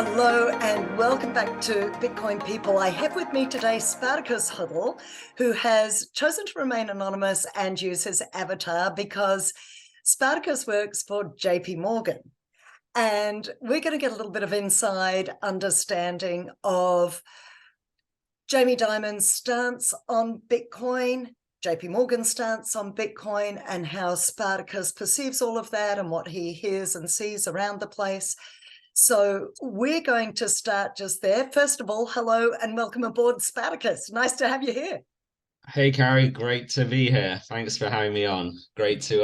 Hello and welcome back to Bitcoin People. I have with me today Spartacus Huddle, who has chosen to remain anonymous and use his avatar because Spartacus works for JP Morgan. And we're going to get a little bit of inside understanding of Jamie Dimon's stance on Bitcoin, JP Morgan's stance on Bitcoin, and how Spartacus perceives all of that and what he hears and sees around the place. So we're going to start just there. First of all, hello and welcome aboard, Spartacus. Nice to have you here. Hey, Carrie, great to be here. Thanks for having me on. Great to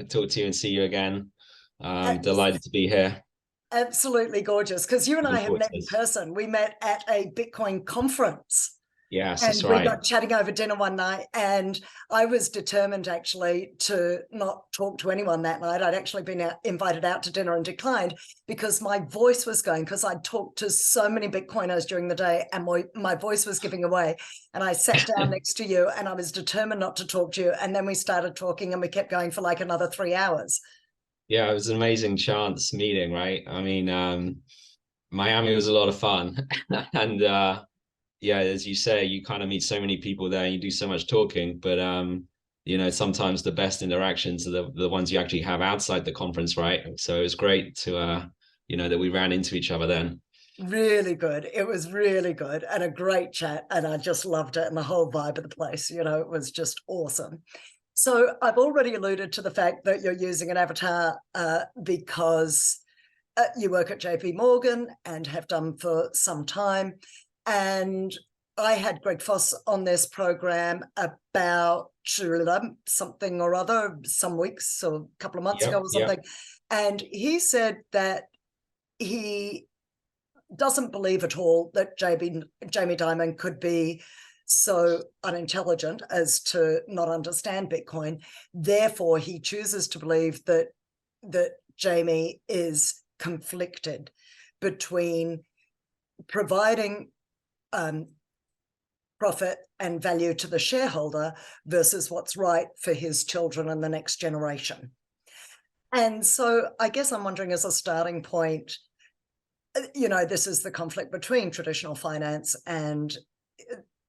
talk to you and see you again. Delighted to be here. Absolutely gorgeous, because you and I Looking have forward to met in this. person. We met at a Bitcoin conference. Yes, that's And we right. got chatting over dinner one night, and I was determined actually to not talk to anyone that night. I'd actually been invited out to dinner and declined because my voice was going, because I'd talked to so many Bitcoiners during the day and my voice was giving away. And I sat down next to you and I was determined not to talk to you. And then we started talking and we kept going for like another 3 hours. Yeah, it was an amazing chance meeting, right? I mean, Miami was a lot of fun. And yeah, as you say, you kind of meet so many people there and you do so much talking, but sometimes the best interactions are the ones you actually have outside the conference, right? So it was great to that we ran into each other then. Really good. It was really good and a great chat. And I just loved it and the whole vibe of the place. It was just awesome. So I've already alluded to the fact that you're using an avatar because you work at JP Morgan and have done for some time. And I had Greg Foss on this program about something or other, some weeks or a couple of months ago Yep, or yep. something. And he said that he doesn't believe at all that Jamie Dimon could be so unintelligent as to not understand Bitcoin. Therefore, he chooses to believe that Jamie is conflicted between providing profit and value to the shareholder versus what's right for his children and the next generation. And so I guess I'm wondering, as a starting point, this is the conflict between traditional finance and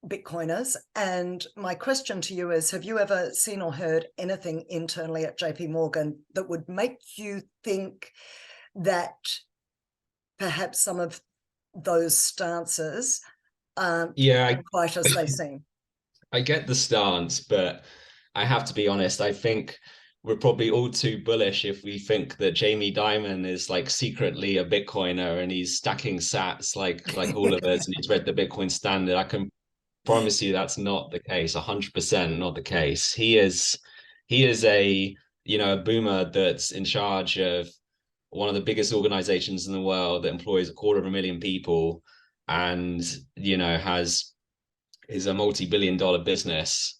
Bitcoiners. And my question to you is, have you ever seen or heard anything internally at JP Morgan that would make you think that perhaps some of those stances aren't Yeah, quite as they seem? I get the stance, but I have to be honest. I think we're probably all too bullish if we think that Jamie Dimon is like secretly a Bitcoiner and he's stacking sats like all of us and he's read the Bitcoin Standard. I can promise you that's not the case. 100% not the case. He is a boomer that's in charge of one of the biggest organizations in the world that employs 250,000 people and has is a multi-billion-dollar business.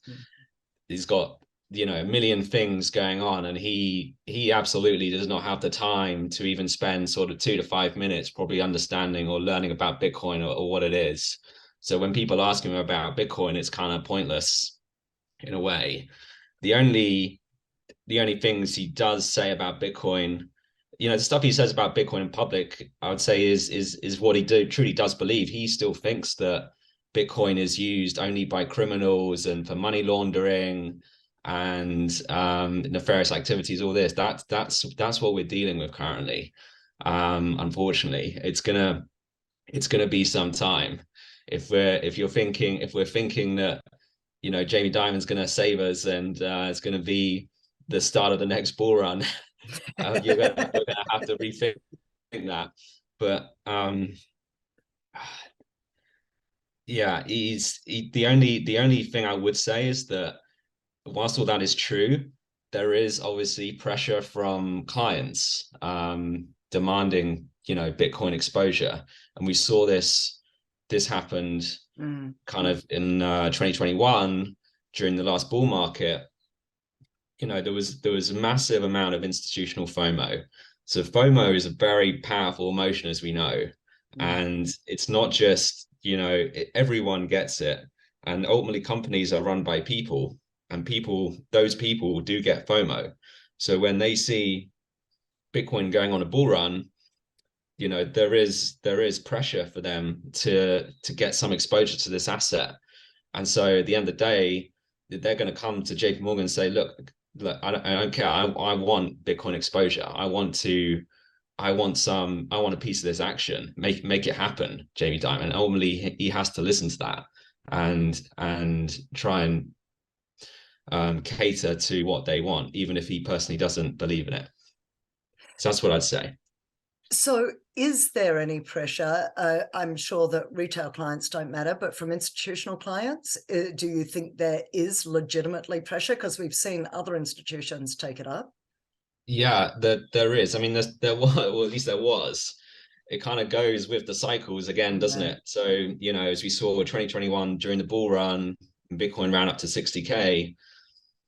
He's got a million things going on, and he absolutely does not have the time to even spend sort of 2 to 5 minutes probably understanding or learning about Bitcoin or what it is. So when people ask him about Bitcoin, it's kind of pointless in a way. The only things he does say about Bitcoin, the stuff he says about Bitcoin in public, I would say is what he truly does believe. He still thinks that Bitcoin is used only by criminals and for money laundering and nefarious activities. All this, that's what we're dealing with currently. Unfortunately, it's gonna be some time. If we're thinking that Jamie Dimon's gonna save us and it's gonna be the start of the next bull run, we're gonna have to rethink that. But yeah, the only thing I would say is that whilst all that is true, there is obviously pressure from clients demanding Bitcoin exposure, and we saw this happened kind of in 2021 during the last bull market. There was a massive amount of institutional FOMO. So FOMO is a very powerful emotion, as we know, and it's not just everyone gets it, and ultimately companies are run by people, and those people do get FOMO. So when they see Bitcoin going on a bull run, there is pressure for them to get some exposure to this asset. And so at the end of the day, they're going to come to JP Morgan and say, look, I don't care. I want Bitcoin exposure. I want a piece of this action. Make it happen, Jamie Dimon. Ultimately, he has to listen to that and try and cater to what they want, even if he personally doesn't believe in it. So that's what I'd say. So is there any pressure? I'm sure that retail clients don't matter, but from institutional clients, do you think there is legitimately pressure? Because we've seen other institutions take it up. Yeah, there is. I mean, there was, well, at least there was. It kind of goes with the cycles again, doesn't it? So, as we saw 2021 during the bull run, Bitcoin ran up to 60K.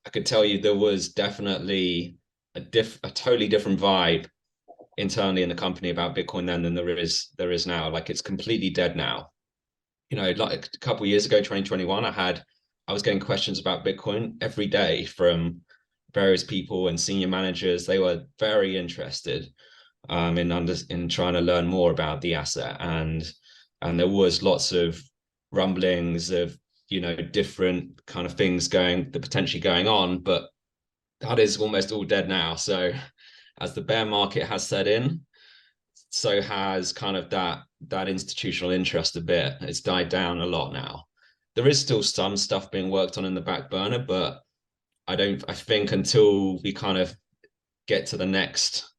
I could tell you there was definitely a totally different vibe internally in the company about Bitcoin then than there is now. Like, it's completely dead now. Like a couple of years ago, 2021, I was getting questions about Bitcoin every day from various people and senior managers. They were very interested in trying to learn more about the asset, and there was lots of rumblings of different kind of things potentially going on, but that is almost all dead now. So as the bear market has set in, so has kind of that institutional interest a bit. It's died down a lot now. There is still some stuff being worked on in the back burner, but I think until we kind of get to the next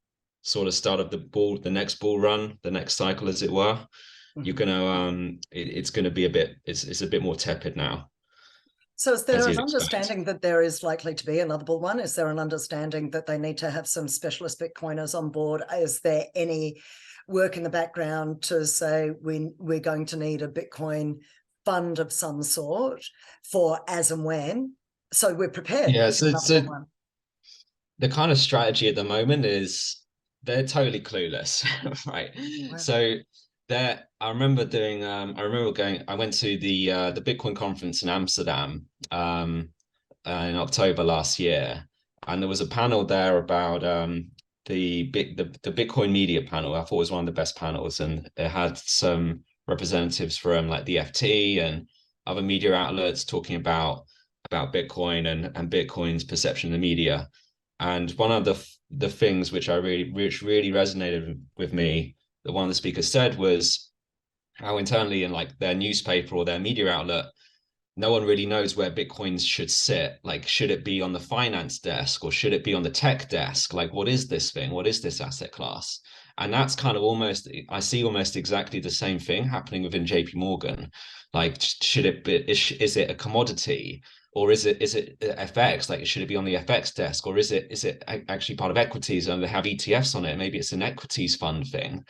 sort of start of the next bull run, the next cycle, as it were, you're gonna it's gonna be it's a bit more tepid now. So is there an understanding that there is likely to be another bull run? Is there an understanding that they need to have some specialist Bitcoiners on board? Is there any work in the background to say we're going to need a Bitcoin fund of some sort for as and when? So we're prepared. Yeah, so the kind of strategy at the moment is they're totally clueless, right? Wow. So I remember I went to the Bitcoin conference in Amsterdam in October last year, and there was a panel there about the Bitcoin media panel. I thought it was one of the best panels, and it had some representatives from like the FT and other media outlets talking about Bitcoin and Bitcoin's perception in the media. And one of the things which really resonated with me, that one of the speakers said, was how internally in like their newspaper or their media outlet, no one really knows where Bitcoins should sit. Like, should it be on the finance desk or should it be on the tech desk? Like, what is this thing? What is this asset class? And that's kind of I see almost exactly the same thing happening within JP Morgan. Like, is it a commodity? Or is it FX? Like, should it be on the FX desk, or is it actually part of equities and they have ETFs on it? Maybe it's an equities fund thing.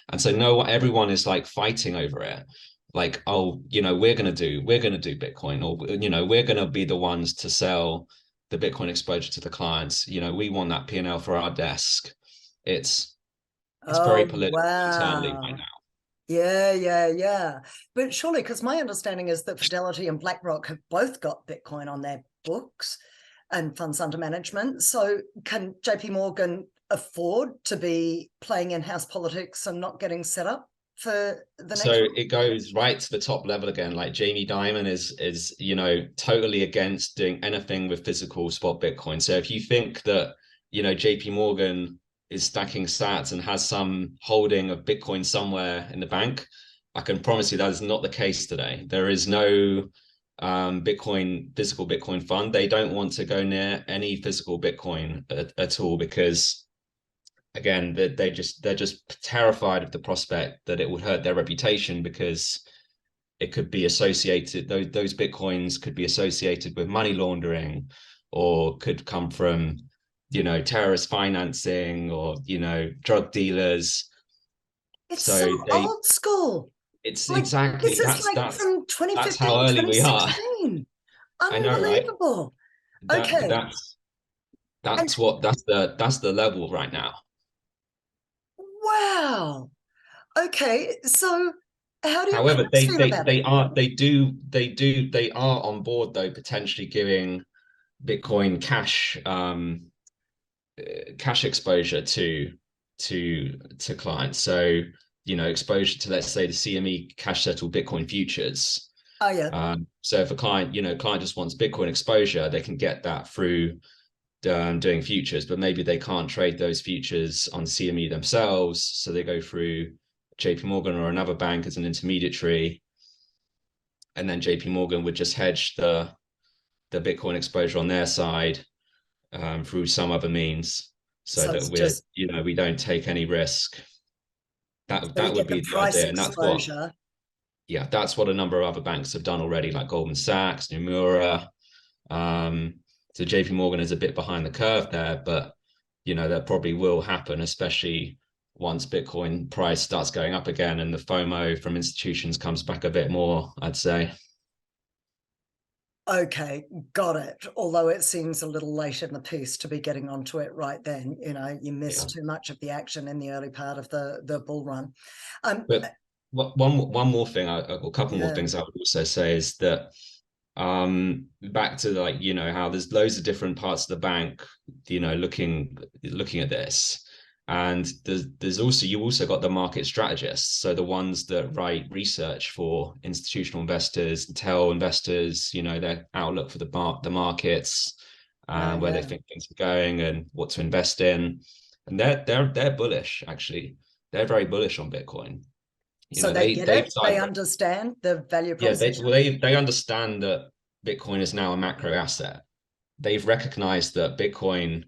And so everyone is like fighting over it. Like, oh, we're gonna do Bitcoin, or we're gonna be the ones to sell the Bitcoin exposure to the clients. We want that P&L for our desk. It's very political internally right now. Yeah. But surely, because my understanding is that Fidelity and BlackRock have both got Bitcoin on their books and funds under management. So can JP Morgan afford to be playing in-house politics and not getting set up for the next one? It goes right to the top level again. Like, Jamie Dimon is totally against doing anything with physical spot Bitcoin. So if you think that JP Morgan is stacking sats and has some holding of Bitcoin somewhere in the bank, I can promise you that is not the case today. There is no physical Bitcoin fund. They don't want to go near any physical Bitcoin at all, because again, they're just terrified of the prospect that it would hurt their reputation, because it could be associated, those Bitcoins could be associated with money laundering, or could come from terrorist financing, or drug dealers. It's so old school. It's like, exactly this is like from 2015, that's how early we are. Unbelievable. I know, right? Okay. That's the level right now. Wow. Okay. So how do you However, feel about it? they are on board, though, potentially giving Bitcoin cash exposure to to clients. So, exposure to, let's say, the CME cash settled Bitcoin futures. Oh yeah. So if a client just wants Bitcoin exposure, they can get that through doing futures, but maybe they can't trade those futures on CME themselves. So they go through JP Morgan or another bank as an intermediary. And then JP Morgan would just hedge the Bitcoin exposure on their side through some other means, so So that it's just, we don't take any risk. so you That would get the be the price idea, and exposure. that's what a number of other banks have done already, like Goldman Sachs, Nomura. So JP Morgan is a bit behind the curve there, but that probably will happen, especially once Bitcoin price starts going up again and the FOMO from institutions comes back a bit more, I'd say. Okay, got it. Although it seems a little late in the piece to be getting onto it right then. You missed too much of the action in the early part of the bull run. But one more thing, or a couple more Yeah, things I would also say is that back to, like, how there's loads of different parts of the bank, looking at this, and there's also, you also got the market strategists, so the ones that write research for institutional investors and tell investors their outlook for the markets, yeah, where they yeah. think things are going and what to invest in, and they're bullish, actually. They're very bullish on Bitcoin. So they get They've it. They started. understand the value Yeah, proposition. they understand that Bitcoin is now a macro asset. They've recognized that Bitcoin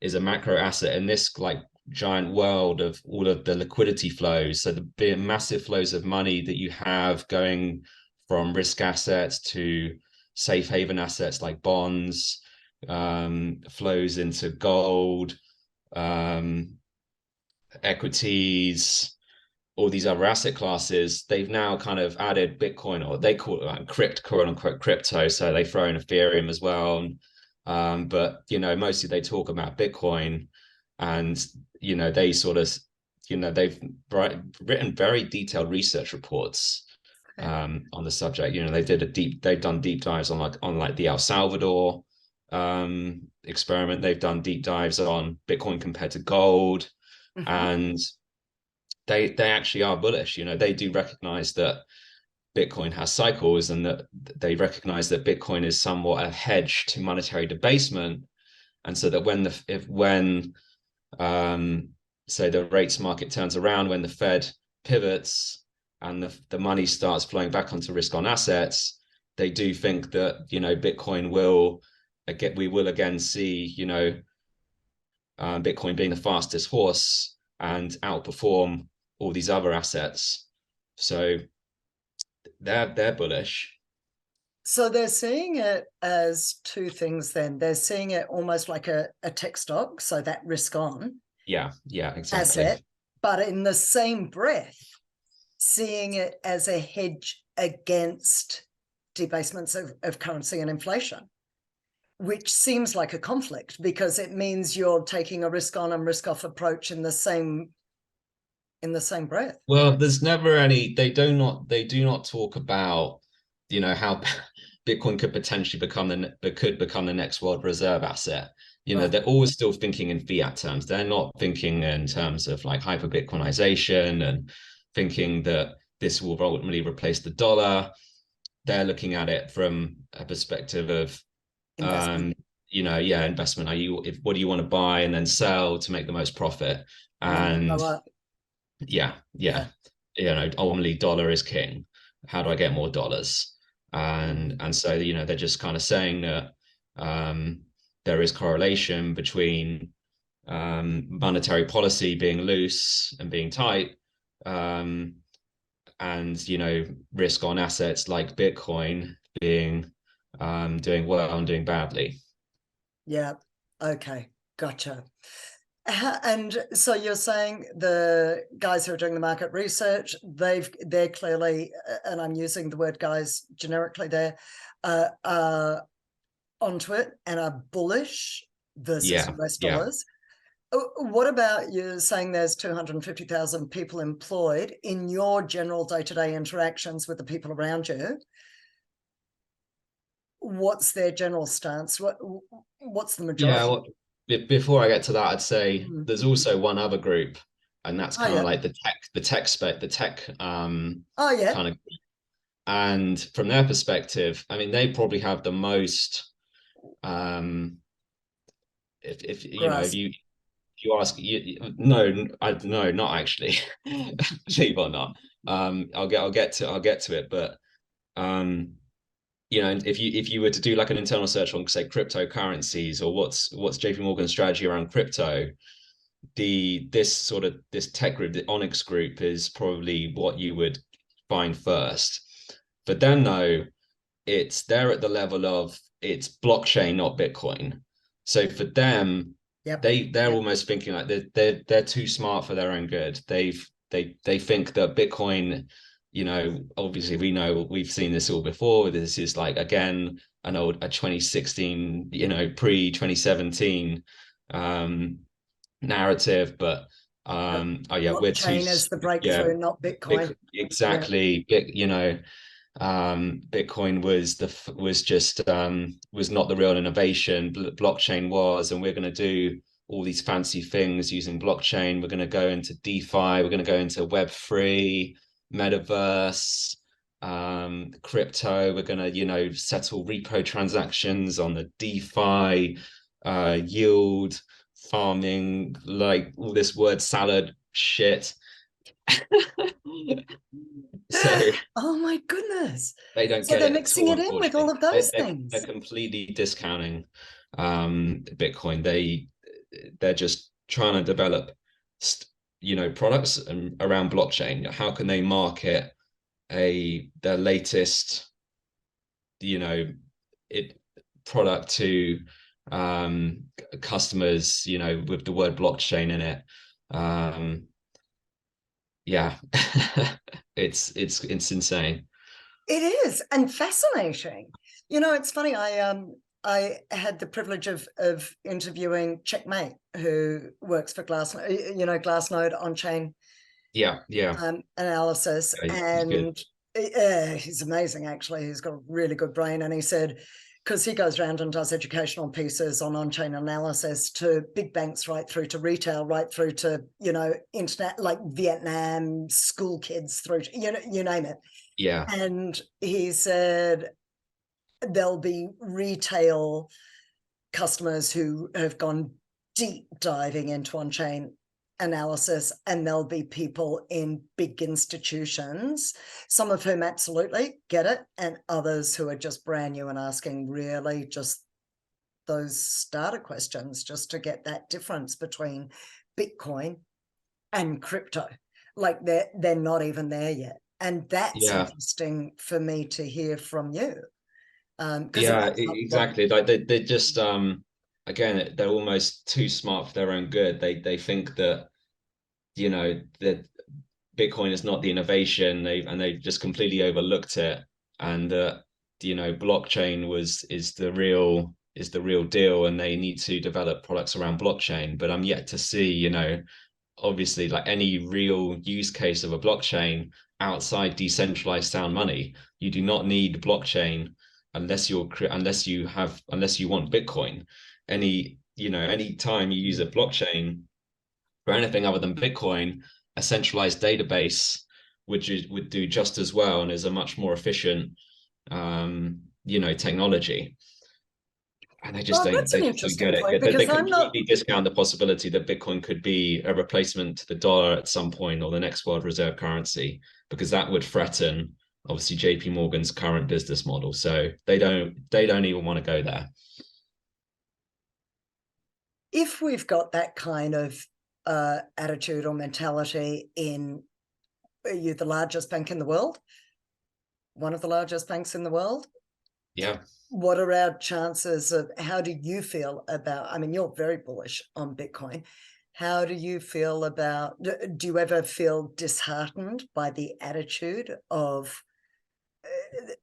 is a macro asset in this, like, giant world of all of the liquidity flows. So the massive flows of money that you have going from risk assets to safe haven assets like bonds, flows into gold, um, equities, all these other asset classes. They've now kind of added Bitcoin, or they call it like quote unquote crypto. So they throw in Ethereum as well. But mostly they talk about Bitcoin, and they sort of, they've written very detailed research reports on the subject. They've done deep dives on like the El Salvador experiment. They've done deep dives on Bitcoin compared to gold, Mhm. and they actually are bullish. They do recognize that Bitcoin has cycles, and that they recognize that Bitcoin is somewhat a hedge to monetary debasement, and so that when say the rates market turns around, when the Fed pivots and the money starts flowing back onto risk on assets, they do think that Bitcoin will again, we will again see Bitcoin being the fastest horse and outperform all these other assets. So they're bullish. So they're seeing it as two things then. They're seeing it almost like a tech stock, so that risk on Yeah, exactly. asset, but in the same breath, seeing it as a hedge against debasements of currency and inflation, which seems like a conflict because it means you're taking a risk on and risk off approach in the same breath. Well, there's never any, they do not talk about how Bitcoin could potentially become the next world reserve asset. Right. They're always still thinking in fiat terms. They're not thinking in terms of like hyper Bitcoinization and thinking that this will ultimately replace the dollar. They're looking at it from a perspective of Investment. investment. What do you want to buy and then sell to make the most profit? When they And go up. yeah, Yeah. ultimately dollar is king. How do I get more dollars? And so they're just kind of saying that there is correlation between monetary policy being loose and being tight, um, and risk on assets like Bitcoin being doing well and doing badly. Yeah. Okay. Gotcha. And so you're saying the guys who are doing the market research, they're clearly, and I'm using the word guys generically there, are onto it and are bullish versus Yeah, US yeah. dollars. What about you saying there's 250,000 people employed in your general day-to-day interactions with the people around you? What's their general stance? What's the Yeah, majority? well, before I get to that, I'd say Mm. there's also one other group and that's Oh kind of yeah. like the tech Oh yeah. kind of. And from their perspective, I mean, they probably have the most. If you know, Grass. if you ask, no, no, not actually, believe it or not. I'll get to it, but um, if you were to do like an internal search on, say, cryptocurrencies, or what's JP Morgan's strategy around crypto, this tech group, the Onyx group, is probably what you would find first. But then though, they're at the level of, it's blockchain, not Bitcoin. So for them, Yep. they're Yep. almost thinking like they're too smart for their own good. They think that Bitcoin, obviously we know, we've seen this all before. This is like, again, a 2016, pre 2017 narrative, but Yep. oh yeah, we're too, Blockchain is the yeah, breakthrough, not Bitcoin. Yeah. exactly. Bitcoin was not the real innovation. Blockchain was, and we're going to do all these fancy things using blockchain. We're going to go into DeFi. We're going to go into Web3, metaverse, crypto. We're going to, settle repo transactions on the DeFi, yield farming, like all this word salad shit. So Oh my goodness. they don't So get they're it at mixing all, it in with all unfortunately. of those They're things. completely discounting Bitcoin. They're just trying to develop products around blockchain. How can they market their latest you know it product to um customers, with the word blockchain in it. Yeah. It's insane. It is, and fascinating. It's funny. I had the privilege of interviewing Checkmate, who works for Glassnode on chain Yeah, yeah. analysis, He's good. and he's amazing. Actually, he's got a really good brain, and he said, because he goes around and does educational pieces on-chain analysis to big banks, right through to retail, right through to internet, like Vietnam school kids, through to, you name it. Yeah, And he said there'll be retail customers who have gone deep diving into on-chain analysis, and there'll be people in big institutions, some of whom absolutely get it, and others who are just brand new and asking really just those starter questions just to get that difference between Bitcoin and crypto. Like they're not even there yet. And that's yeah, interesting for me to hear from you. Because it yeah, makes a lot. exactly. Like they just again, they're almost too smart for their own good. They think that that Bitcoin is not the innovation. They've just completely overlooked it, and that blockchain is the real deal, and they need to develop products around blockchain. But I'm yet to see, obviously, like, any real use case of a blockchain outside decentralized sound money. You do not need blockchain unless you want Bitcoin. Any time you use a blockchain for anything other than Bitcoin, a centralized database would do just as well, and is a much more efficient technology. And Oh, that's they an just don't interesting get point, it. They because I'm not. completely discount the possibility that Bitcoin could be a replacement to the dollar at some point, or the next world reserve currency, because that would threaten, obviously, JP Morgan's current business model. So they don't even want to go there. If we've got that kind of attitude or mentality in, are you the largest bank in the world? One of the largest banks in the world? Yeah. What are our chances of, how do you feel about, I mean, you're very bullish on Bitcoin. How do you feel about, do you ever feel disheartened by the attitude of,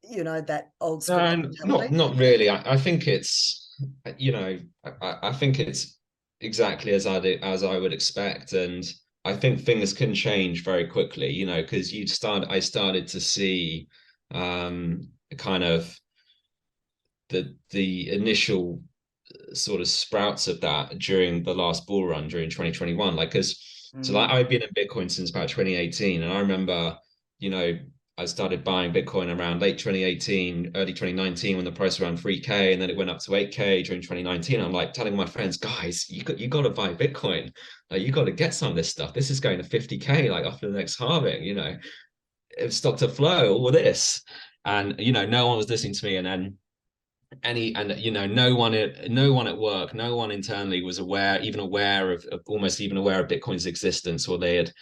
that old school No, not mentality? not really. I think it's I think it's exactly as I would expect, and I think things can change very quickly. Because I started to see kind of the initial sort of sprouts of that during the last bull run during 2021. Like, because So like Mm. I've been in Bitcoin since about 2018, and I remember, you know, I started buying Bitcoin around late 2018, early 2019 when the price was around 3K, and then it went up to 8K during 2019. I'm like telling my friends, guys, you got to buy Bitcoin. Like you got to get some of this stuff. This is going to 50K like after the next halving, you know. It's stock to flow, all this. And you know, no one was listening to me. And then you know, no one at work, no one internally was even aware of almost even aware of Bitcoin's existence, or they'd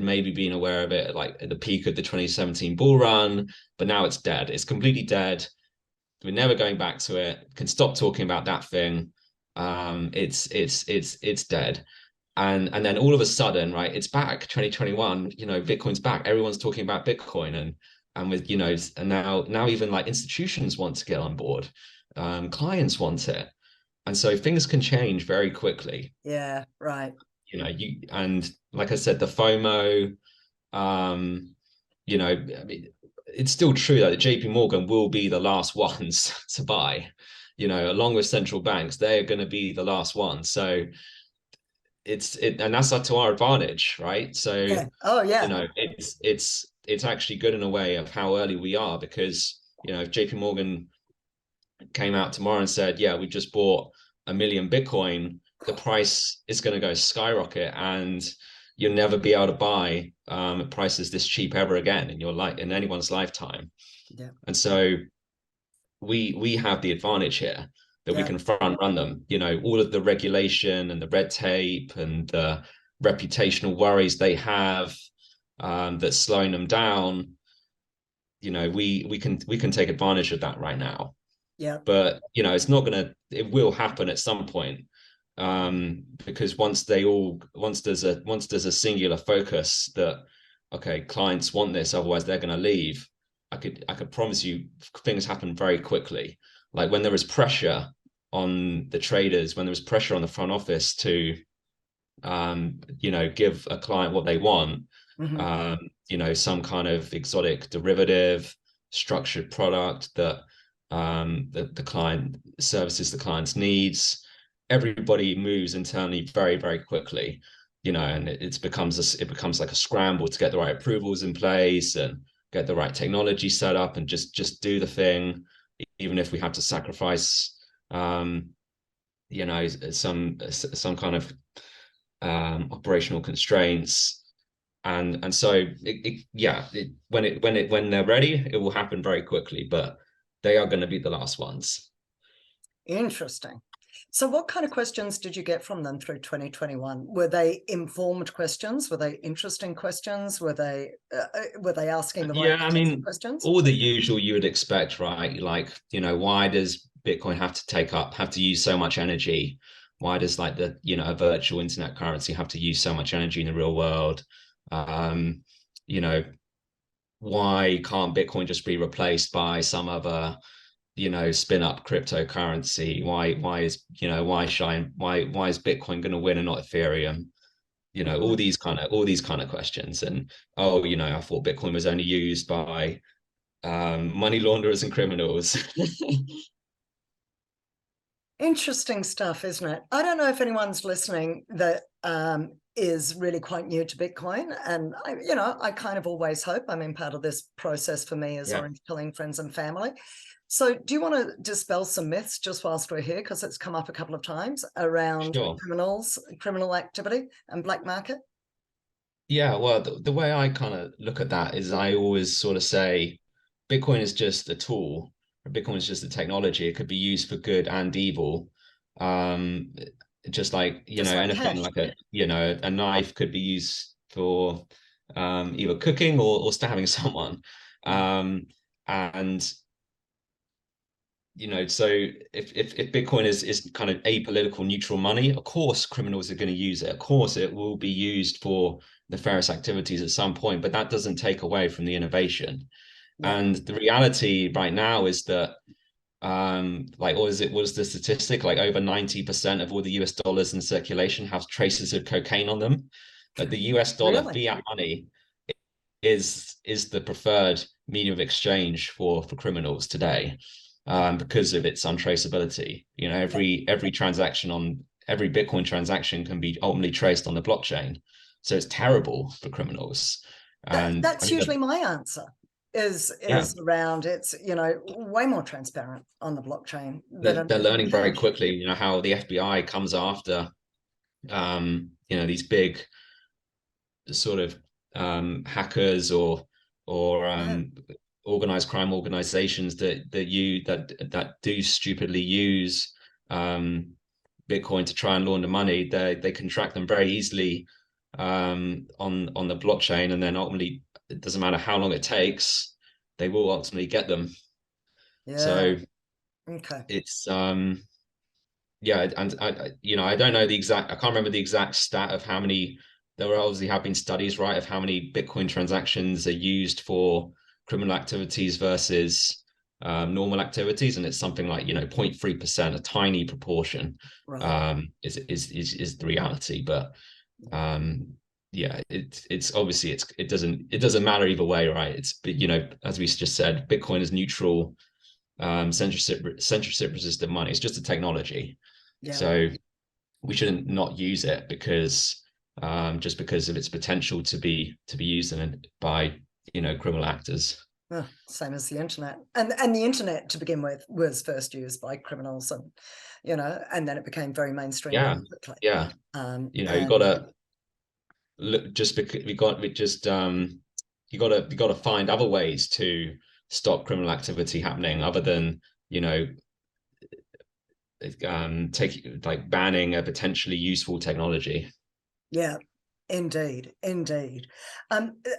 maybe been aware of it like at the peak of the 2017 bull run, but now it's dead. It's completely dead. We're never going back to it. Can stop talking about that thing. It's dead. And then all of a sudden, right, it's back. 2021, you know, Bitcoin's back. Everyone's talking about Bitcoin, and with, you know, and now even like institutions want to get on board. Clients want it. And so things can change very quickly. Yeah, right. You know, and like I said, the FOMO, um, you know, I mean, it's still true that JP Morgan will be the last ones to buy, you know, along with central banks, they're going to be the last ones. So and that's to our advantage, right? So, Yeah. Oh, you yeah. know, it's actually good in a way of how early we are, because, you know, if JP Morgan came out tomorrow and said, yeah, we just bought 1 million Bitcoin, the price is going to go skyrocket, and you'll never be able to buy prices this cheap ever again in your life, in anyone's lifetime. Yeah. And so we have the advantage here that we Yeah. can front run them. You know, all of the regulation and the red tape and the reputational worries they have, that's slowing them down. You know, we can take advantage of that right now. Yeah. But you know, it will happen at some point, because once there's a singular focus that, okay, clients want this, otherwise they're going to leave. I could promise you things happen very quickly. Like when there is pressure on the traders, when there is pressure on the front office to, you know, give a client what they want, Mm-hmm. you know, some kind of exotic derivative, structured product that, the client services the client's needs. Everybody moves internally very, very quickly, you know, and it becomes like a scramble to get the right approvals in place and get the right technology set up and just do the thing, even if we have to sacrifice, you know, some kind of operational constraints. And so when they're ready, it will happen very quickly, but they are going to be the last ones. Interesting. So what kind of questions did you get from them through 2021? Were they informed questions? Were they interesting questions? Were they asking the right Yeah, I kinds of mean, questions? all the usual you would expect, right? Like, you know, why does Bitcoin have to use so much energy? Why does like you know, a virtual internet currency have to use so much energy in the real world? Um, you know, why can't Bitcoin just be replaced by some other, you know, spin up cryptocurrency? Why is Bitcoin going to win and not Ethereum? You know, Mm-hmm. all these kind of questions. And, oh, you know, I thought Bitcoin was only used by, money launderers and criminals. Interesting stuff, isn't it? I don't know if anyone's listening that is really quite new to Bitcoin. And, I kind of always hope. I mean, part of this process for me is Yeah, orange pilling friends and family. So do you want to dispel some myths just whilst we're here? Because it's come up a couple of times around sure. criminal activity and black market. Yeah, well, the way I kind of look at that is I always sort of say Bitcoin is just a tool. Bitcoin is just a technology. It could be used for good and evil. Um, just like, you Just know, like anything cash. like you know, a knife could be used for, either cooking or stabbing someone. Yeah. Um, and you know, so if Bitcoin is kind of apolitical neutral money, of course criminals are going to use it. Of course it will be used for nefarious activities at some point, but that doesn't take away from the innovation. Yeah. And the reality right now is that, like, what is the statistic? Like over 90% of all the US dollars in circulation have traces of cocaine on them. Like the US dollar Really? fiat money is the preferred medium of exchange for criminals today, because of its untraceability. You know, Yeah. every Bitcoin transaction can be ultimately traced on the blockchain. So it's terrible for criminals. And I That's mean, usually my answer yeah, is around it's, you know, way more transparent on the blockchain than they're learning very cash. quickly, you know, how the FBI comes after, you know, these big sort of hackers or Yeah, organized crime organizations that do stupidly use Bitcoin to try and launder money. They can track them very easily on the blockchain, and then ultimately it doesn't matter how long it takes, they will ultimately get them. yeah, So okay. it's yeah, and you know, I don't know the exact, I can't remember the exact stat of how many, there will obviously have been studies, right, of how many Bitcoin transactions are used for criminal activities versus normal activities. And it's something like, you know, 0.3%, a tiny proportion Right. is the reality. But yeah, it's obviously it doesn't matter either way, right? It's, you know, as we just said, Bitcoin is neutral, censorship resistant money. It's just a technology. Yeah. So we shouldn't not use it because just because of its potential to be used by, you know, criminal actors. Oh, same as the internet. And the internet to begin with was first used by criminals, and, you know, and then it became very mainstream Yeah, very quickly. yeah. You know, you And gotta look, just because we just you gotta find other ways to stop criminal activity happening other than, you know, take like banning a potentially useful technology. yeah, indeed, indeed.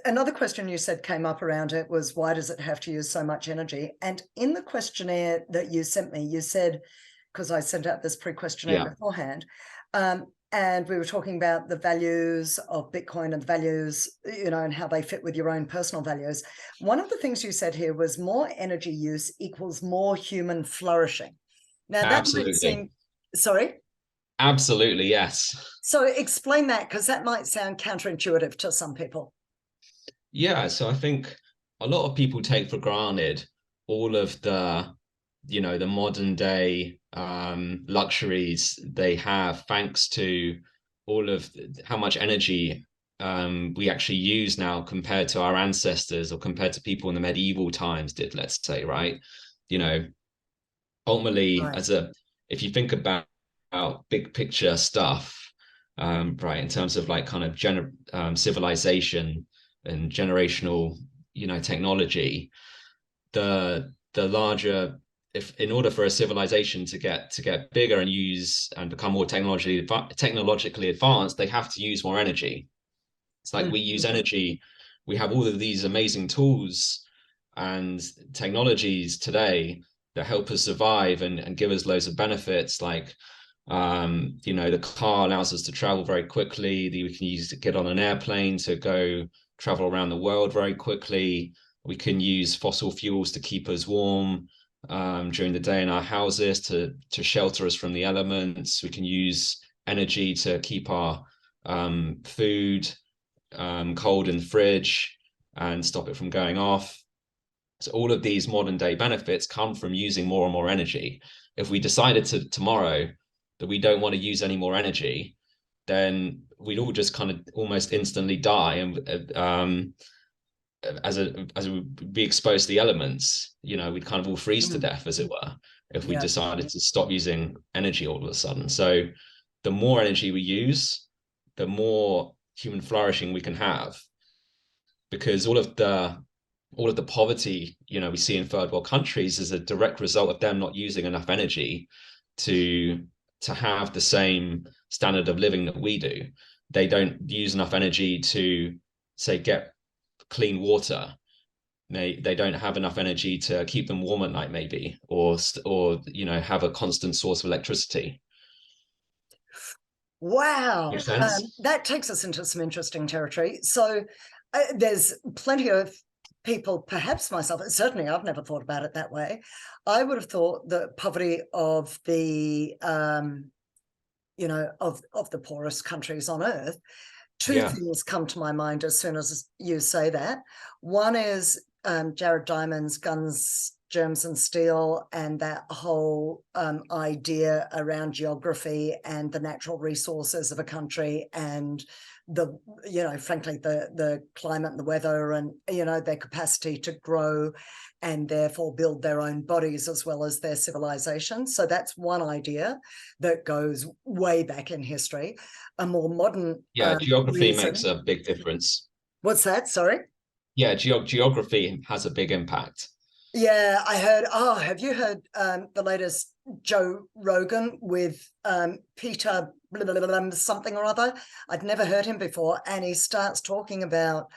Another question you said came up around it was, why does it have to use so much energy? And in the questionnaire that you sent me, you said, because I sent out this pre-questionnaire Yeah, beforehand, and we were talking about the values of Bitcoin and the values, you know, and how they fit with your own personal values. One of the things you said here was more energy use equals more human flourishing. Now that might absolutely. seem, sorry? Absolutely, yes. So explain that, because that might sound counterintuitive to some people. Yeah, so I think a lot of people take for granted all of the, you know, the modern day luxuries they have thanks to all of how much energy we actually use now compared to our ancestors or compared to people in the medieval times did, let's say, right? You know, ultimately, Right. as a, if you think about big picture stuff, right, in terms of like kind of civilization and generational, you know, technology, the larger, if in order for a civilization to get bigger and use and become more technologically advanced, they have to use more energy. It's like we use Mhm. energy, we have all of these amazing tools and technologies today that help us survive and give us loads of benefits, like you know, the car allows us to travel very quickly. We can use to get on an airplane to go travel around the world very quickly. We can use fossil fuels to keep us warm during the day in our houses to shelter us from the elements. We can use energy to keep our food cold in the fridge and stop it from going off. So all of these modern day benefits come from using more and more energy. If we decided to tomorrow that we don't want to use any more energy, then we'd all just kind of almost instantly die and as we be exposed to the elements. You know, we'd kind of all freeze to Mm. death, as it were, if we Yeah. decided to stop using energy all of a sudden. So the more energy we use, the more human flourishing we can have, because all of the poverty, you know, we see in third world countries is a direct result of them not using enough energy to have the same standard of living that we do. They don't use enough energy to, say, get clean water. They don't have enough energy to keep them warm at night, maybe, or you know, have a constant source of electricity. Wow. Makes sense? That takes us into some interesting territory. So there's plenty of people, perhaps myself, certainly I've never thought about it that way. I would have thought the poverty of the, you know, of the poorest countries on earth. Two Yeah, things come to my mind as soon as you say that. One is Jared Diamond's Guns, Germs and Steel, and that whole idea around geography and the natural resources of a country and the, frankly, the climate and the weather, and, their capacity to grow and therefore build their own bodies as well as their civilization. So that's one idea that goes way back in history. A more modern geography makes reason. a big difference. What's that? Sorry? Yeah, geography has a big impact. Yeah, I heard. Oh, have you heard the latest Joe Rogan with Peter blah, blah, blah, blah, something or other? I'd never heard him before, and he starts talking about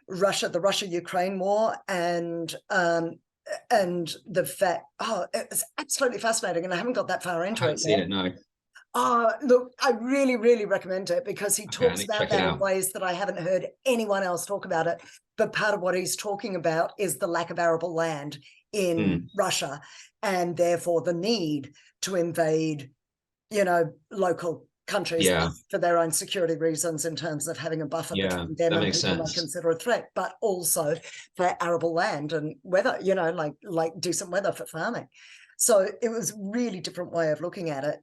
the Russia-Ukraine war, and the fact. Oh, it was absolutely fascinating, and I haven't got that far I into haven't it seen yet. it, no. Oh, look, I really, really recommend it, because he Okay, I talks need to about check it that in out. ways that I haven't heard anyone else talk about it. But part of what he's talking about is the lack of arable land in Russia, and therefore the need to invade, local countries Yeah, for their own security reasons, in terms of having a buffer yeah, between them that and makes people they sense. consider a threat, but also for arable land and weather, like decent weather for farming. So it was a really different way of looking at it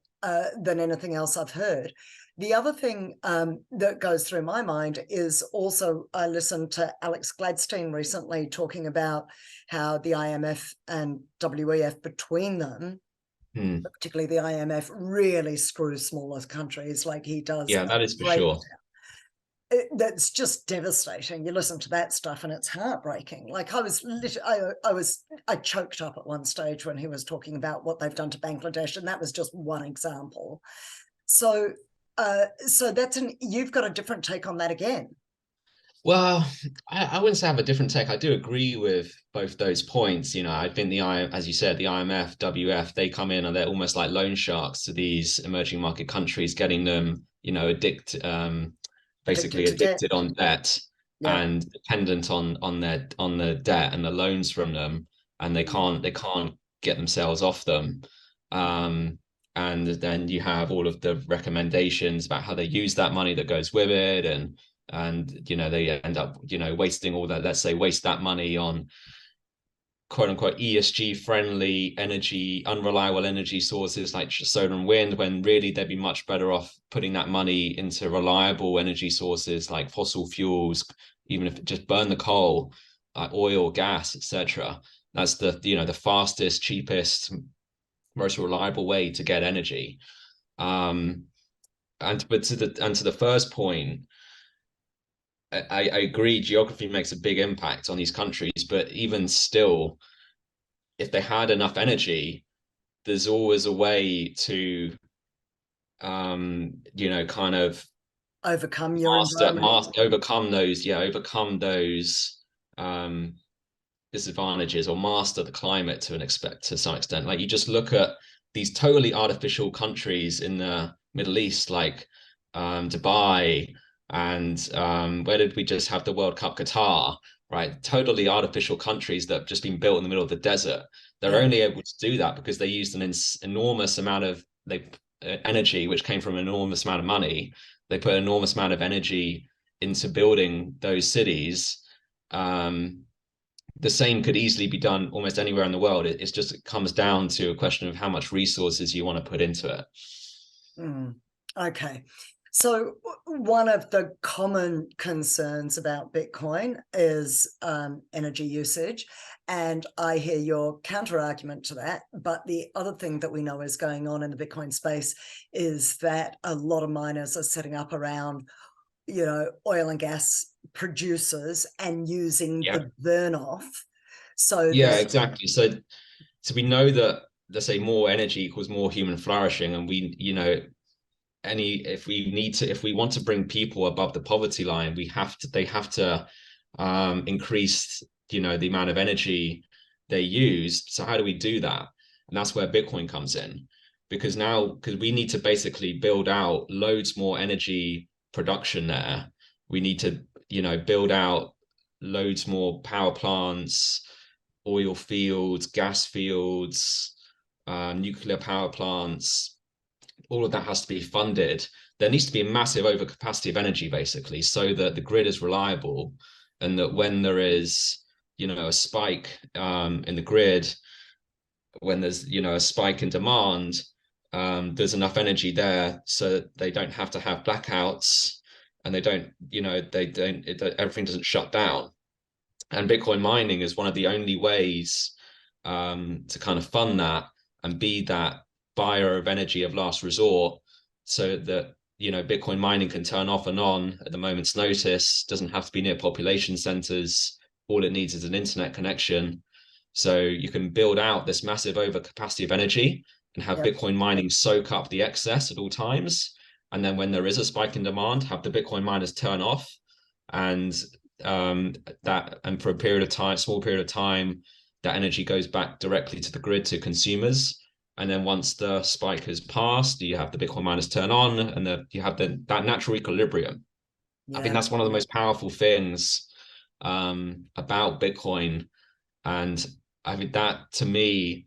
than anything else I've heard. The other thing that goes through my mind is also, I listened to Alex Gladstein recently talking about how the IMF and WEF between them, particularly the IMF, really screws smaller countries, like he does. Yeah, that is for Great. sure. That's just devastating. You listen to that stuff and it's heartbreaking. Like I choked up at one stage when he was talking about what they've done to Bangladesh, and that was just one example. So you've got a different take on that again. Well, I wouldn't say I have a different take. I do agree with both those points. I think as you said, the IMF, WF, they come in and they're almost like loan sharks to these emerging market countries, getting them, basically To debt. addicted on debt Yeah. and dependent on the debt and the loans from them, and they can't get themselves off them. And then you have all of the recommendations about how they use that money that goes with it, and they end up wasting all that, let's say waste that money on quote unquote ESG friendly energy, unreliable energy sources like solar and wind, when really they'd be much better off putting that money into reliable energy sources like fossil fuels, even if it just burn the coal, like oil, gas, etc. That's the fastest, cheapest, most reliable way to get energy. But to the first point, I agree, geography makes a big impact on these countries, but even still, if they had enough energy, there's always a way to, kind of Overcome your environment. overcome those disadvantages, or master the climate to some extent. Like, you just look at these totally artificial countries in the Middle East, like Dubai, and where did we just have the World Cup? Qatar, right? Totally artificial countries that have just been built in the middle of the desert. They're only able to do that because they used an enormous amount of energy, which came from an enormous amount of money. They put an enormous amount of energy into building those cities. The same could easily be done almost anywhere in the world. It comes down to a question of how much resources you want to put into it. Okay. So one of the common concerns about Bitcoin is energy usage. And I hear your counter argument to that. But the other thing that we know is going on in the Bitcoin space is that a lot of miners are setting up around, oil and gas producers and using the burn off. So exactly. So we know that, let's say, more energy equals more human flourishing, and if we want to bring people above the poverty line, they have to increase the amount of energy they use. So how do we do that? And that's where Bitcoin comes in, because we need to basically build out loads more energy production there. We need to build out loads more power plants, oil fields, gas fields, nuclear power plants. All of that has to be funded. There needs to be a massive overcapacity of energy, basically, so that the grid is reliable, and that when there is, a spike in the grid, when there's, a spike in demand, there's enough energy there so that they don't have to have blackouts, and they don't, everything doesn't shut down. And Bitcoin mining is one of the only ways to kind of fund that and be that buyer of energy of last resort, so that Bitcoin mining can turn off and on at the moment's notice, doesn't have to be near population centers. All it needs is an internet connection. So you can build out this massive overcapacity of energy and have Yep. Bitcoin mining soak up the excess at all times. And then when there is a spike in demand, have the Bitcoin miners turn off, and for a period of time, small period of time, that energy goes back directly to the grid, to consumers. And then once the spike has passed, you have the Bitcoin miners turn on, and you have that natural equilibrium. I think Yeah. that's one of the most powerful things about Bitcoin. And I mean, that to me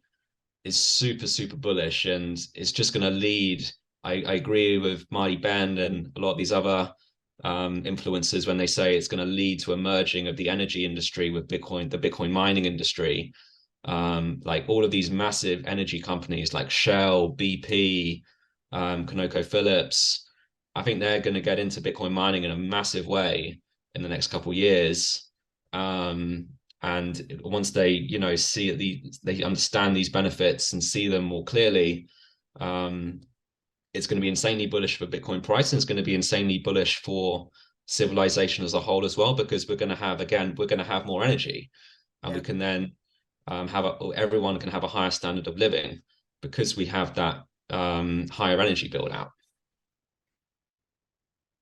is super, super bullish, and it's just going to lead. I agree with Marty Ben and a lot of these other influencers when they say it's going to lead to a merging of the energy industry with Bitcoin, the Bitcoin mining industry. Like all of these massive energy companies like Shell, BP, ConocoPhillips, I think they're going to get into Bitcoin mining in a massive way in the next couple of years. And once they, they understand these benefits and see them more clearly, it's going to be insanely bullish for Bitcoin price, and it's going to be insanely bullish for civilization as a whole as well, because we're going to have more energy, and we Yeah. can then everyone can have a higher standard of living because we have that higher energy build out.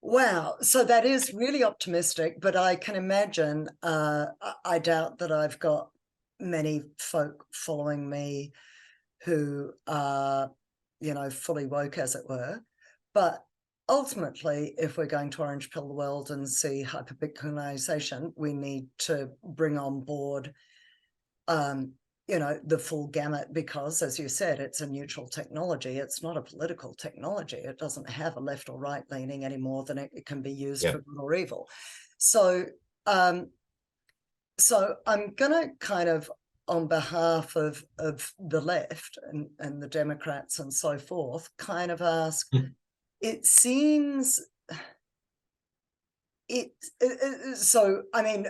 Wow. So that is really optimistic, but I can imagine, I doubt that I've got many folk following me who are, fully woke, as it were. But ultimately, if we're going to orange pill the world and see hyper-Bitcoinization, we need to bring on board the full gamut, because, as you said, it's a neutral technology. It's not a political technology. It doesn't have a left or right leaning any more than it can be used for good or evil. So, so I'm going to kind of, on behalf of the left and the Democrats and so forth, kind of ask, it seems so, I mean,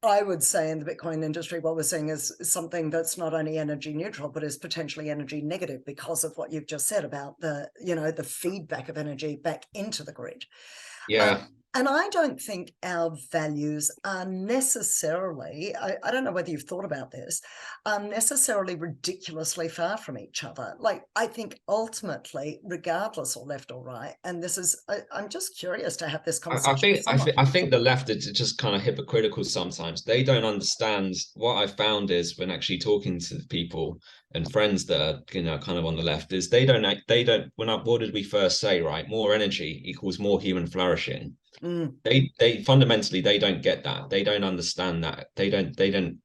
I would say in the Bitcoin industry, what we're seeing is something that's not only energy neutral, but is potentially energy negative, because of what you've just said about the feedback of energy back into the grid. Yeah. And I don't think our values are necessarily, I don't know whether you've thought about this, are necessarily ridiculously far from each other. Like, I think ultimately, regardless of left or right, and this is, I'm just curious to have this conversation with someone. I think the left is just kind of hypocritical sometimes. They don't understand. What I've found is, when actually talking to people and friends that are, kind of on the left, is they don't what did we first say, right? More energy equals more human flourishing. They fundamentally, they don't get that. They don't understand that. They don't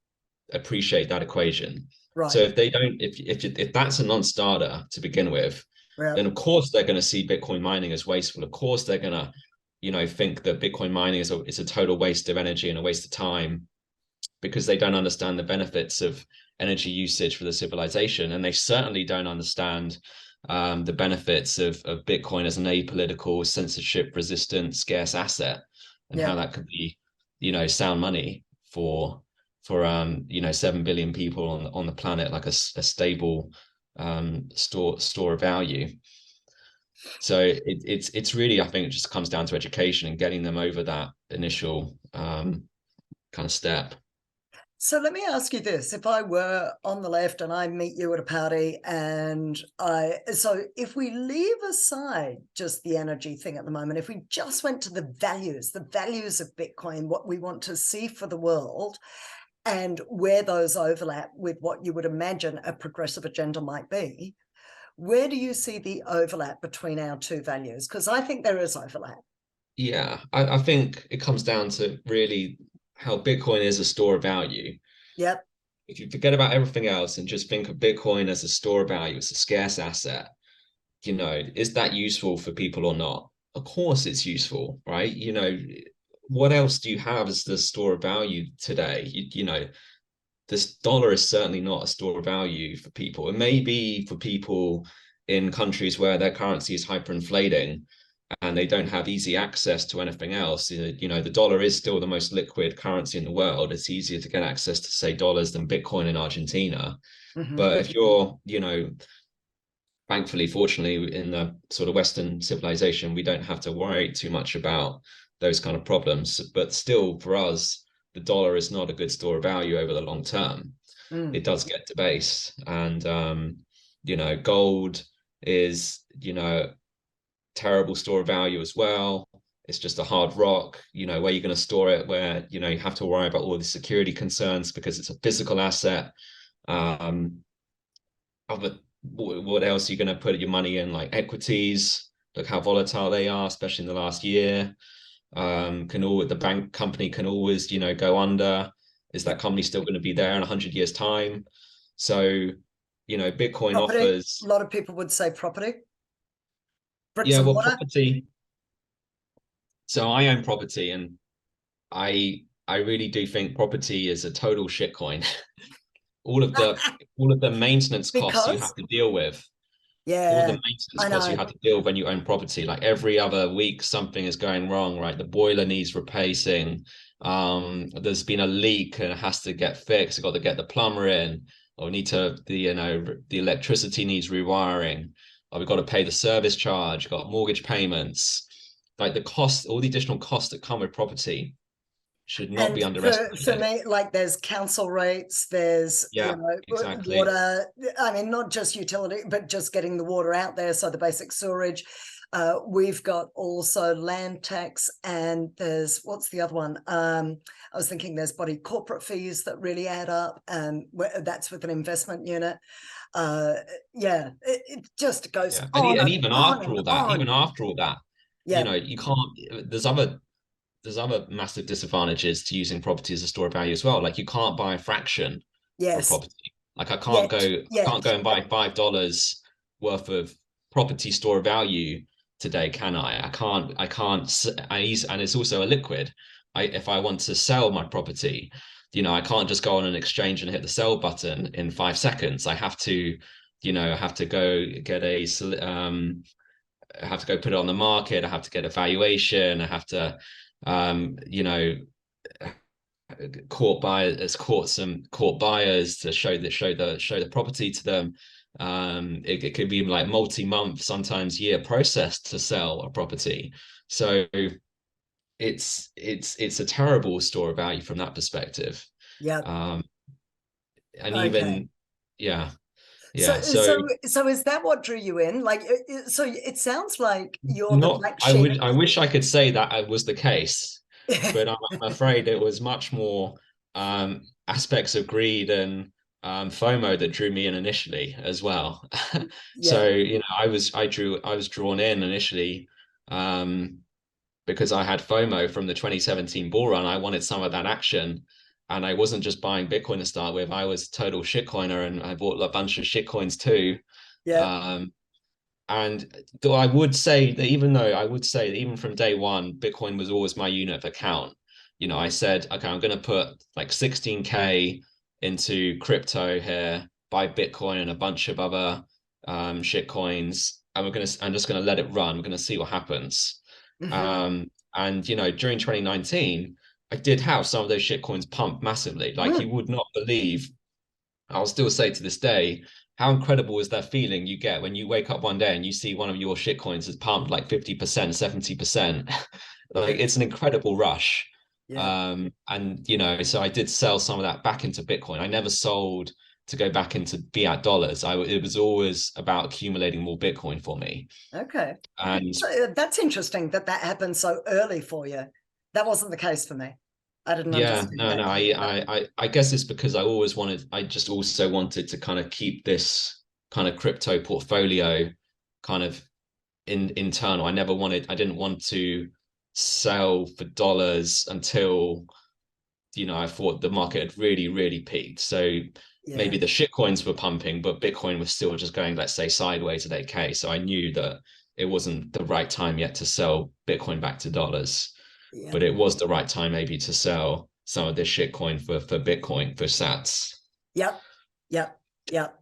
appreciate that equation. Right. So if that's a non-starter to begin with, Yeah. then of course they're going to see Bitcoin mining as wasteful. Of course they're going to, think that Bitcoin mining is a total waste of energy and a waste of time, because they don't understand the benefits of energy usage for the civilization, and they certainly don't understand the benefits of Bitcoin as an apolitical, censorship-resistant, scarce asset, and how that could be, sound money for 7 billion people on the planet, like a stable store of value. So it's really, I think it just comes down to education and getting them over that initial kind of step. So let me ask you this. If I were on the left and I meet you at a party, and so if we leave aside just the energy thing at the moment, if we just went to the values of Bitcoin, what we want to see for the world, and where those overlap with what you would imagine a progressive agenda might be, where do you see the overlap between our two values? Because I think there is overlap. Yeah, I think it comes down to really how Bitcoin is a store of value. Yep. If you forget about everything else and just think of Bitcoin as a store of value, it's a scarce asset, is that useful for people or not? Of course it's useful, right? What else do you have as the store of value today? This dollar is certainly not a store of value for people. It may be for people in countries where their currency is hyperinflating, and they don't have easy access to anything else. You know, the dollar is still the most liquid currency in the world. It's easier to get access to, say, dollars than Bitcoin in Argentina. Mm-hmm. But if you're, you know, thankfully, fortunately, in the sort of Western civilization, we don't have to worry too much about those kind of problems. But still, for us, the dollar is not a good store of value over the long term. Mm. It does get debased, and you know, gold is, you know, terrible store of value as well. It's just a hard rock, you know, where you're going to store it, where, you know, you have to worry about all the security concerns because it's a physical asset. Um, other what else are you going to put your money in? Like equities, look how volatile they are, especially in the last year. Can all the bank company can always, you know, go under. Is Yeah. that company still going to be there in 100 years time? So, you know, Bitcoin Property. offers, A lot of people would say property, bricks yeah, and well, mortar. property. So I own property, and I really do think property is a total shitcoin. all of the all of the maintenance costs you have Because, to deal with, all of the yeah, maintenance I costs you know. have to deal with when you own property. Like every other week, something is going wrong, right? The boiler needs replacing. There's been a leak and it has to get fixed. You've got to get the plumber in, or need to the electricity needs rewiring, or we've got to pay the service charge, got mortgage payments. Like the cost, all the additional costs that come with property should not And be for underestimated. me, like there's council rates, there's, you Yeah, know, exactly. water. I mean, not just utility, but just getting the water out there. So the basic sewerage. We've got also land tax, and there's what's the other one? I was thinking there's body corporate fees that really add up, and that's with an investment unit. Uh, yeah, it just goes Yeah, on and and even on after and all that, on. you Yeah. know, you can't. There's other massive disadvantages to using property as a store of value as well. Like you can't buy a fraction of a Yes. property. Like I can't Yet. go and buy $5 worth of property store of value today, can I? I can't. And it's also a liquid. If I want to sell my property, you know, I can't just go on an exchange and hit the sell button in 5 seconds. I have to, you know, I have to go get I have to go put it on the market. I have to get a valuation. I have to, you know, court buyers to show the property to them. It could be like multi-month, sometimes year process to sell a property. So it's a terrible store of value from that perspective. Yep. Um, and Okay. even yeah, So, yeah. So so is that what drew you in? Like, so it sounds like you're the not black sheep. I wish I could say that it was the case, but I'm afraid it was much more aspects of greed and FOMO that drew me in initially as well. Yeah, So, you know, I was drawn in initially um, because I had FOMO from the 2017 bull run. I wanted some of that action. And I wasn't just buying Bitcoin to start with. I was total shitcoiner, and I bought a bunch of shitcoins too. yeah, Um, and though I would say that even though I would say that even from day one, Bitcoin was always my unit of account. You know, I said, okay, I'm going to put like 16K into crypto here, buy Bitcoin and a bunch of other shit coins. And I'm just going to let it run. We're going to see what happens. hmm, And, you know, during 2019, I did have some of those shit coins pump massively. Like you mm, would not believe, I'll still say to this day, how incredible is that feeling you get when you wake up one day and you see one of your shit coins has pumped like 50%, 70%. Like it's an incredible rush. yeah. And you know, so I did sell some of that back into Bitcoin. I never sold to go back into fiat dollars. It was always about accumulating more Bitcoin for me. Okay. And So that's interesting that that happened so early for you. That wasn't the case for me. I didn't yeah, understand no, that no, quite yet. I guess it's because I just also wanted to kind of keep this kind of crypto portfolio kind of internal. I didn't want to sell for dollars until, you know, I thought the market had really, really peaked. So Yeah, maybe the shit coins were pumping, but Bitcoin was still just going, let's say, sideways at 8K. So I knew that it wasn't the right time yet to sell Bitcoin back to dollars, yeah, but it was the right time maybe to sell some of this shit coin for Bitcoin, for sats. yep, yep, yep.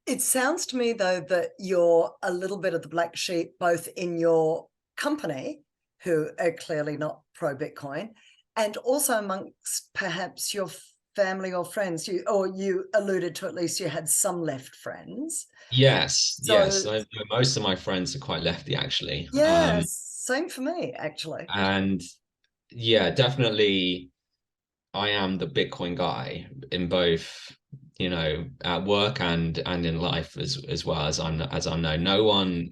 It sounds to me though that you're a little bit of the black sheep, both in your company who are clearly not pro-Bitcoin, and also amongst perhaps your family or friends. You alluded to, at least you had some left friends. Yes, So yes. Most of my friends are quite lefty, actually. yeah, same for me, actually. And yeah, definitely I am the Bitcoin guy in both, at work and in life as well as I know. No one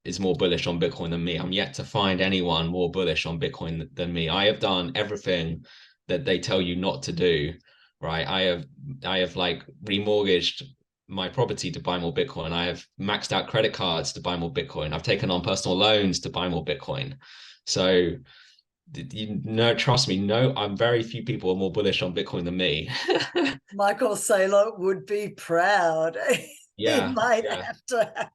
is more bullish on Bitcoin than me. I'm yet to find anyone more bullish on Bitcoin than me. I have done everything that they tell you not to do, right? I have like remortgaged my property to buy more Bitcoin. I have maxed out credit cards to buy more Bitcoin. I've taken on personal loans to buy more Bitcoin. So trust me, no, I'm very few people are more bullish on Bitcoin than me. Michael Saylor would be proud. He Yeah, might yeah. have to.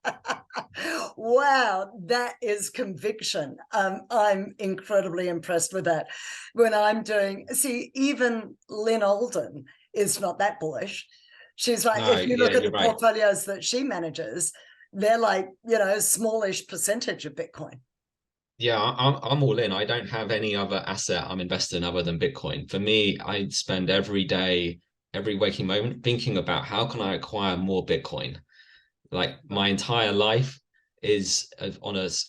Wow, that is conviction. I'm incredibly impressed with that. When I'm doing, see, even Lynn Alden is not that bullish. She's like, No, if you yeah, look at you're the right. portfolios that she manages, they're like, smallish percentage of Bitcoin. Yeah, I'm all in. I don't have any other asset I'm invested in other than Bitcoin. For me, I spend every day, every waking moment thinking about how can I acquire more Bitcoin. Like my entire life is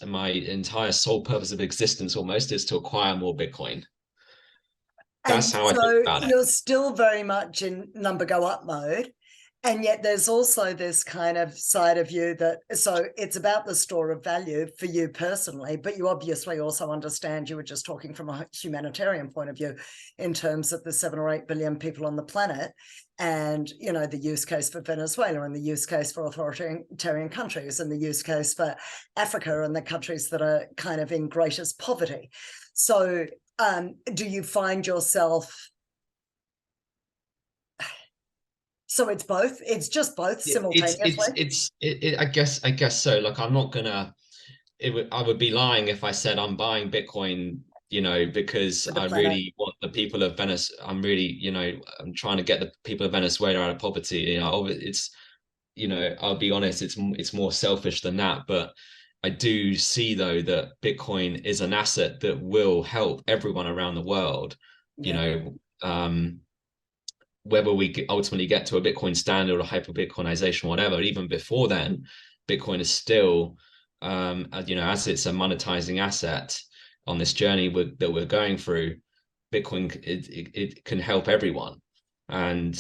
my entire sole purpose of existence almost is to acquire more Bitcoin. That's And how I think so about it. you're still very much in number go up mode. And yet there's also this kind of side of you that, so it's about the store of value for you personally, but you obviously also understand, you were just talking from a humanitarian point of view in terms of the 7 or 8 billion people on the planet, and, the use case for Venezuela, and the use case for authoritarian countries, and the use case for Africa and the countries that are kind of in greatest poverty. So do you find yourself, so it's both, it's just both simultaneously? I guess so. Like I'm not gonna I would be lying if I said I'm buying Bitcoin, because For the I planet? really want the people of Venice. I'm really, I'm trying to get the people of Venezuela out of poverty. It's, I'll be honest, it's more selfish than that. But I do see though that Bitcoin is an asset that will help everyone around the world. You Yeah. know, whether we ultimately get to a Bitcoin standard or hyper Bitcoinization, whatever, even before then, Bitcoin is still, as it's a monetizing asset on this journey that we're going through, Bitcoin, it can help everyone. And,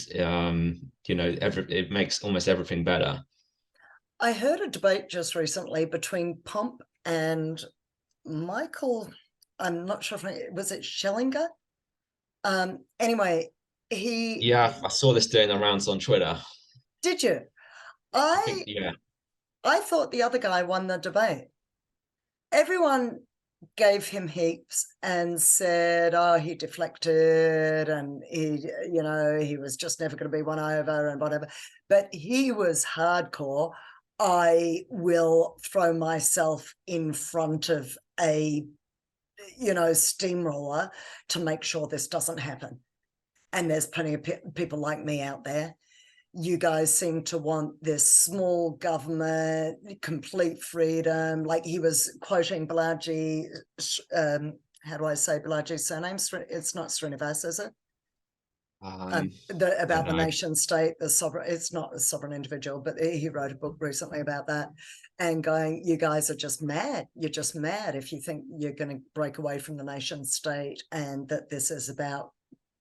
it makes almost everything better. I heard a debate just recently between Pomp and Michael. I'm not sure if was it Schellinger. Anyway, he Yeah, I saw this doing the rounds on Twitter. did you? I think, I yeah. I thought the other guy won the debate. Everyone gave him heaps and said, oh, he deflected and he was just never going to be won over and whatever. But he was hardcore. I will throw myself in front of a, steamroller to make sure this doesn't happen. And there's plenty of people like me out there. You guys seem to want this small government, complete freedom. Like he was quoting Balaji, how do I say Balaji's surname? It's not Srinivas, is it? Don't About the know. nation state, the sovereign, it's not a sovereign individual, but he wrote a book recently about that, and going, you guys are just mad. You're just mad if you think you're going to break away from the nation state and that this is about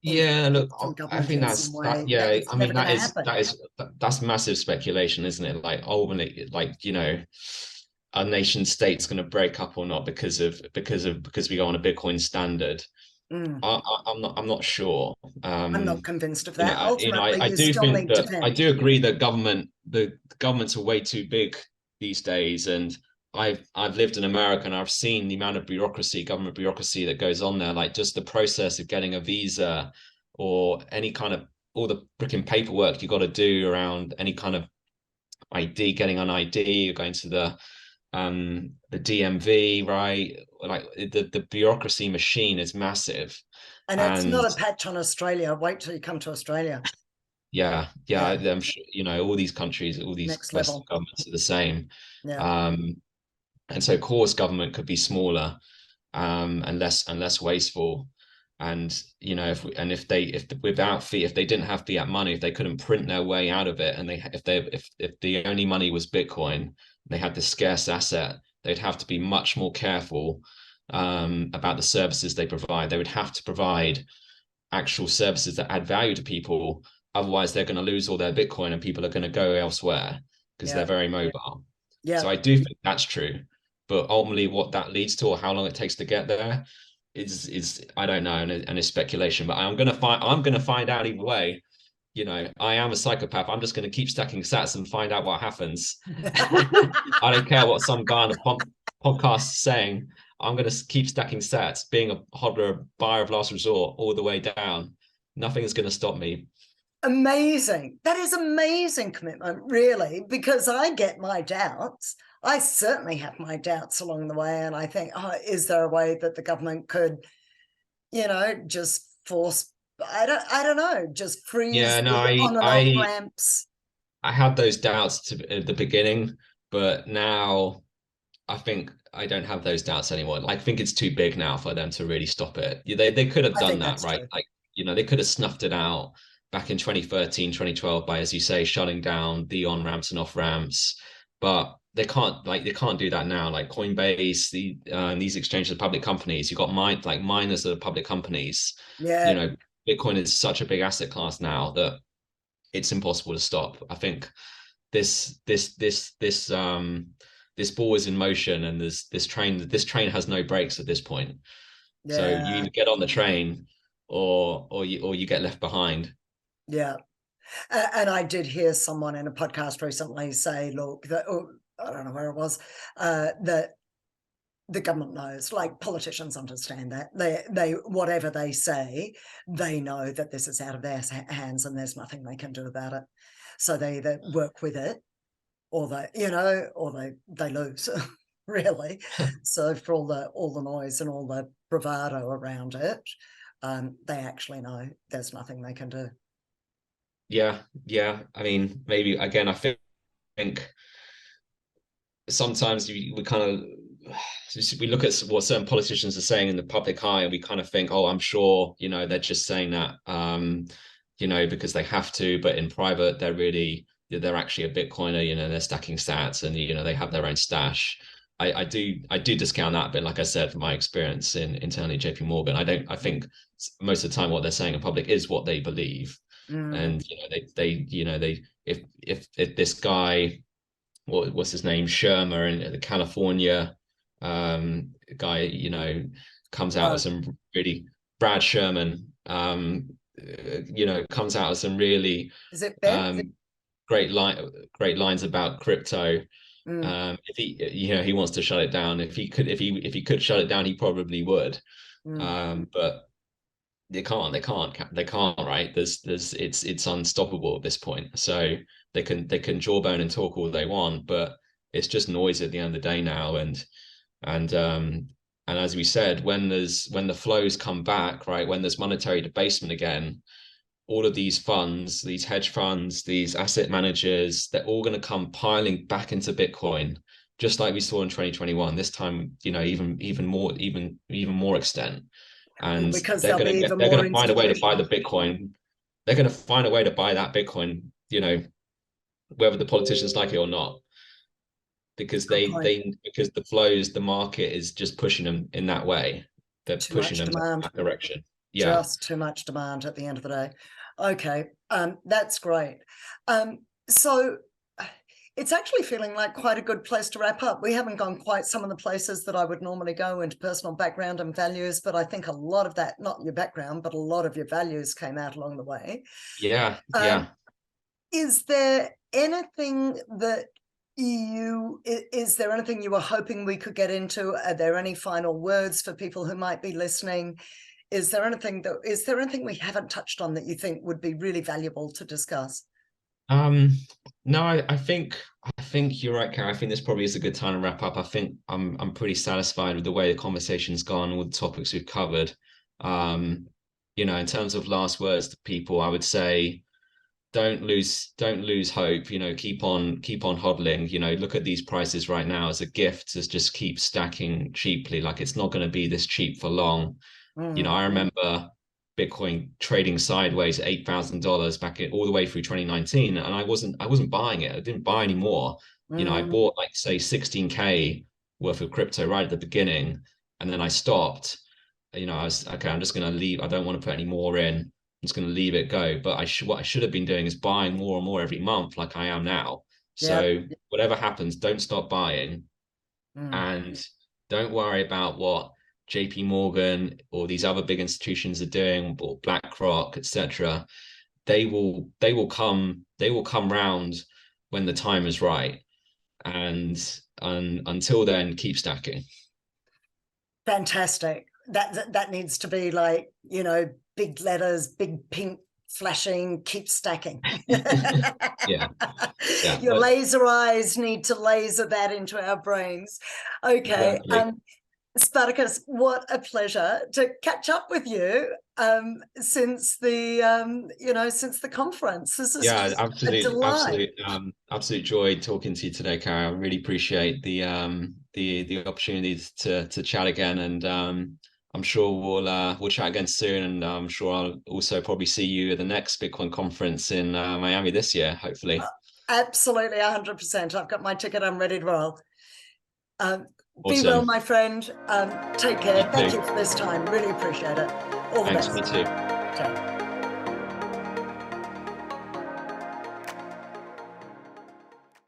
Yeah, look, from I government think in some that's that. way. Yeah, It's I never mean going to happen. that's massive speculation, isn't it? Like, oh, when like a nation state's going to break up or not because we go on a Bitcoin standard. Mm. I'm not sure. I'm not convinced of that. Ultimately, I you do still think need that I defense. do agree that the governments are way too big these days, and I've lived in America and I've seen the amount of government bureaucracy that goes on there, like just the process of getting a visa or any kind of all the freaking paperwork you got to do around any kind of ID, getting an ID, going to the DMV, right? Like the bureaucracy machine is massive. And it's And not a patch on Australia. Wait till you come to Australia. yeah, I'm sure, all these countries, all these Next Western level. governments are the same. Yeah. Um, And so, of course, government could be smaller, and less wasteful. And if without fiat, if they didn't have fiat money, if they couldn't print their way out of it, and if the only money was Bitcoin, they had this scarce asset, they'd have to be much more careful about the services they provide. They would have to provide actual services that add value to people. Otherwise, they're going to lose all their Bitcoin, and people are going to go elsewhere because they're very mobile. So Yeah. I do think that's true, but ultimately, what that leads to, or how long it takes to get there, is I don't know, and it's speculation. But I'm gonna find out either way. I am a psychopath. I'm just gonna keep stacking sats and find out what happens. I don't care what some guy on a podcast is saying. I'm gonna keep stacking sats, being a hodler, buyer of last resort, all the way down. Nothing is gonna stop me. Amazing. That is amazing commitment, really, because I get my doubts. I certainly have my doubts along the way. And I think, is there a way that the government could, just force, I don't know, just freeze Yeah, no, the on and off ramps? I had those doubts at the beginning, but now I think I don't have those doubts anymore. I think it's too big now for them to really stop it. They could have I done think that, that's right? true. Like, they could have snuffed it out back in 2013, 2012 by, as you say, shutting down the on ramps and off ramps. But they can't do that now. Like Coinbase, these exchanges are public companies. You've got miners that are public companies. You Yeah. know, Bitcoin is such a big asset class now that it's impossible to stop. I think this this this this this ball is in motion, and this train has no brakes at this point. So you Yeah. either get on the train, or you get left behind. Yeah. And I did hear someone in a podcast recently say, look, I don't know where it was, that the government knows, like politicians understand that they whatever they say, they know that this is out of their hands and there's nothing they can do about it. So they either work with it, or they lose, really. So for all the noise and all the bravado around it, they actually know there's nothing they can do. Yeah. I mean, maybe again, I think sometimes we kind of we look at what certain politicians are saying in the public eye, and we kind of think, oh, I'm sure, they're just saying that, because they have to, but in private, they're actually a Bitcoiner, they're stacking sats, and, they have their own stash. I do discount that, but like I said, from my experience internally JP Morgan, I think most of the time what they're saying in public is what they believe. Mm. And, they if this guy, what's his name, Shermer, in the California guy, comes out Oh, as some really Brad Sherman, comes out as some really is it Ben? um, great lines about crypto. Mm, If he wants to shut it down, if he could shut it down, he probably would. mm. But they can't, right? It's unstoppable at this point. So they can jawbone and talk all they want, but it's just noise at the end of the day now. And as we said, when the flows come back, right, when there's monetary debasement again, all of these funds, these hedge funds, these asset managers, they're all going to come piling back into Bitcoin, just like we saw in 2021. This time, even more extent, Well, and because they're there'll be gonna even they're more gonna find a way to buy the institutions. Bitcoin. They're gonna find a way to buy that Bitcoin, whether the politicians like it or not, because Good point. because the flows, the market is just pushing them in that way. They're Too pushing much them in demand. that direction. Yeah. Just too much demand at the end of the day. Okay, that's great. So it's actually feeling like quite a good place to wrap up. We haven't gone quite some of the places that I would normally go into personal background and values, but I think a lot of that, not your background, but a lot of your values came out along the way. Yeah. Um, Yeah. is there anything is there anything you were hoping we could get into? Are there any final words for people who might be listening? Is there anything we haven't touched on that you think would be really valuable to discuss? No, I think you're right, Karen. I think this probably is a good time to wrap up. I think I'm pretty satisfied with the way the conversation's gone, all the topics we've covered. In terms of last words to people, I would say don't lose hope. You know, keep on hodling. You know, look at these prices right now as a gift to just keep stacking cheaply. Like, it's not going to be this cheap for long. You know, I remember Bitcoin trading sideways at $8,000 back in, all the way through 2019, and I wasn't buying it. I didn't buy any more. You know, I bought, like, say 16K worth of crypto right at the beginning, and then I stopped. You know, I was okay, I'm just going to leave. I don't want to put any more in. I'm just going to leave it go. But what I should have been doing is buying more and more every month, like I am now. So whatever happens, don't stop buying, and don't worry about what JP Morgan or these other big institutions are doing, or BlackRock, etc. They will come round when the time is right. And until then, keep stacking. Fantastic. That needs to be, like, you know, big letters, big pink flashing, keep stacking. Yeah. Your laser eyes need to laser that into our brains. Okay. Exactly. Spartacus, what a pleasure to catch up with you since the since the conference. This is just a delight. Absolute joy talking to you today, Cara. I really appreciate the opportunity to chat again, and I'm sure we'll chat again soon, and I'm sure I'll also probably see you at the next Bitcoin conference in Miami this year, hopefully. Absolutely, 100%. I've got my ticket. I'm ready to roll. Awesome. Be well, my friend. Take care. Thank you for this time. Really appreciate it. All the best. Thanks, me too. Okay.